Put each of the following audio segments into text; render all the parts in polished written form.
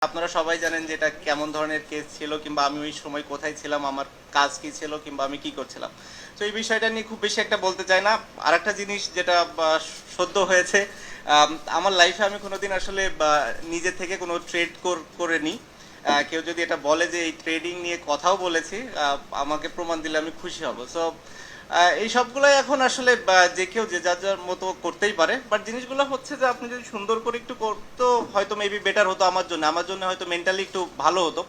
আপনারা সবাই জানেন যে এটা কেমন ধরনের কেস ছিল, কিংবা আমি ওই সময় কোথায় ছিলাম, আমার কাজ কি ছিল, কিংবা আমি কি করছিলাম। তো এই বিষয়টা নিয়ে খুব বেশি একটা বলতে চাই না। আর একটা জিনিস যেটা সদ্য হয়েছে, আমার লাইফে আমি কোনোদিন আসলে নিজে থেকে কোনো ট্রেড করে নিই। কেউ যদি এটা বলে যে এই ট্রেডিং নিয়ে কথাও বলেছি, আমাকে প্রমাণ দিলে আমি খুশি হব। সো এই সবগুলাই এখন আসলে যে কেউ যে যার যার মতো করতেই পারে, বাট জিনিসগুলো হচ্ছে যে আপনি যদি সুন্দর করে একটু করতো হয়তো মেবি বেটার হতো। আমার জন্য হয়তো মেন্টালি একটু ভালো হতো।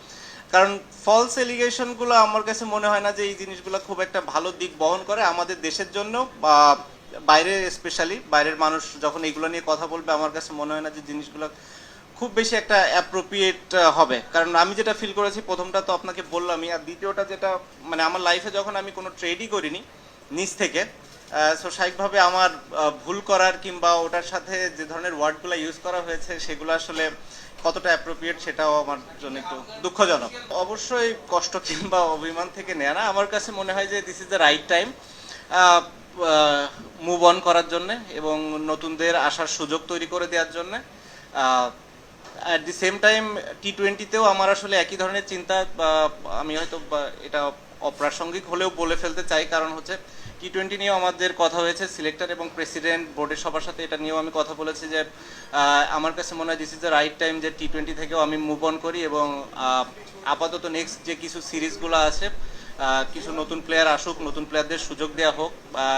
কারণ ফলস এলিগেশনগুলো আমার কাছে মনে হয় না যে এই জিনিসগুলো খুব একটা ভালো দিক বহন করে আমাদের দেশের জন্য, বা বাইরে স্পেশালি বাইরের মানুষ যখন এগুলো নিয়ে কথা বলবে, আমার কাছে মনে হয় না যে জিনিসগুলো খুব বেশি একটা অ্যাপ্রোপ্রিয়েট হবে। কারণ আমি যেটা ফিল করেছি, প্রথমটা তো আপনাকে বললামই, আর দ্বিতীয়টা যেটা মানে আমার লাইফে যখন আমি কোনো ট্রেডই করিনি নিজ থেকে, সো স্বাভাবিকভাবে আমার ভুল করার কিংবা ওটার সাথে যে ধরনের ওয়ার্ডগুলো ইউজ করা হয়েছে সেগুলো আসলে কতটা অ্যাপ্রোপ্রিয়েট সেটাও আমার জন্য একটু দুঃখজনক। অবশ্যই কষ্ট কিংবা অভিমান থেকে নেয় না, আমার কাছে মনে হয় যে this is the right time move on করার জন্যে এবং নতুনদের আসার সুযোগ তৈরি করে দেওয়ার জন্যে। অ্যাট দি সেম টাইম টি-20তেও আমার আসলে একই ধরনের চিন্তা, আমি হয়তো এটা অপ্রাসঙ্গিক হলেও বলে ফেলতে চাই, কারণ হচ্ছে টি-20 নিয়েও আমাদের কথা হয়েছে সিলেক্টর এবং প্রেসিডেন্ট বোর্ডের সবার সাথে, এটা নিয়েও আমি কথা বলেছি যে আমার কাছে মনে হয় this is the right time যে টি-20 থেকেও আমি মুভ অন করি এবং আপাতত নেক্সট যে কিছু সিরিজগুলো আছে কিছু নতুন প্লেয়ার আসুক, নতুন প্লেয়ারদের সুযোগ দেওয়া হোক।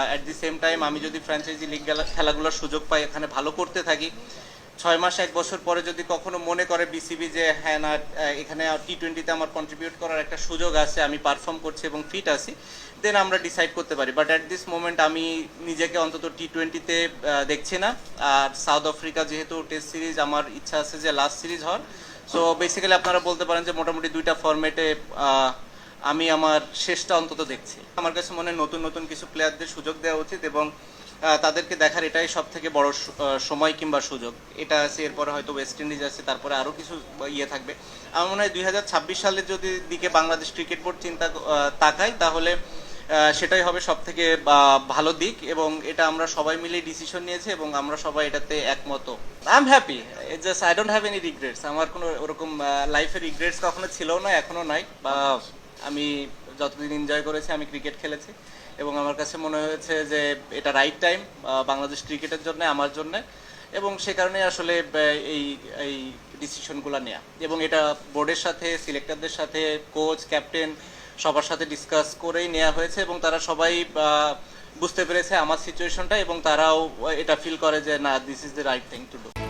অ্যাট দি সেম টাইম আমি যদি ফ্র্যাঞ্চাইজি লিগ খেলাগুলোর সুযোগ পাই, এখানে ভালো করতে থাকি, 6 মাস 1 বছর পরে যদি কখনো মনে করে বিসিবি যে হ্যাঁ না এখানে টি-20তে আমার কন্ট্রিবিউট করার একটা সুযোগ আছে, আমি পারফর্ম করছি এবং ফিট আছি, দেন আমরা ডিসাইড করতে পারি। বাট অ্যাট দিস মোমেন্ট আমি নিজেকে অন্তত টি-20তে দেখছি না। আর সাউথ আফ্রিকা যেহেতু টেস্ট সিরিজ, আমার ইচ্ছা আছে যে লাস্ট সিরিজ হওয়ার। সো বেসিক্যালি আপনারা বলতে পারেন যে মোটামুটি 2টা ফরম্যাটে আমি আমার শেষটা অন্তত দেখছি। আমার কাছে মনে হয় নতুন নতুন কিছু প্লেয়ারদের সুযোগ দেওয়া উচিত এবং তাদেরকে দেখার এটাই সব থেকে বড় সময় কিংবা সুযোগ। এটা আছে, এরপরে হয়তো ওয়েস্ট ইন্ডিজ আছে, তারপরে আরও কিছু ইয়ে থাকবে। আমার মনে হয় 2026 সালের যদি দিকে বাংলাদেশ ক্রিকেট বোর্ড চিন্তা তাকায়, তাহলে সেটাই হবে সব থেকে ভালো দিক, এবং এটা আমরা সবাই মিলে ডিসিশন নিয়েছি এবং আমরা সবাই এটাতে একমত। I am happy, just I don't have any regrets. আমার কোনো ওরকম লাইফের রিগ্রেটস কখনো ছিল না, এখনো নাই। আমি যতদিন এনজয় করেছি, আমি ক্রিকেট খেলেছি এবং আমার কাছে মনে হয়েছে যে এটা রাইট টাইম বাংলাদেশ ক্রিকেটের জন্য, আমার জন্য, এবং সে কারণে আসলে এই এই ডিসিশনগুলো নেওয়া, এবং এটা বোর্ডের সাথে, সিলেক্টরদের সাথে, কোচ, ক্যাপ্টেন সবার সাথে ডিসকাস করেই নেওয়া হয়েছে এবং তারা সবাই বুঝতে পেরেছে আমার সিচুয়েশনটা এবং তারাও এটা ফিল করে যে না, this is the right thing to do.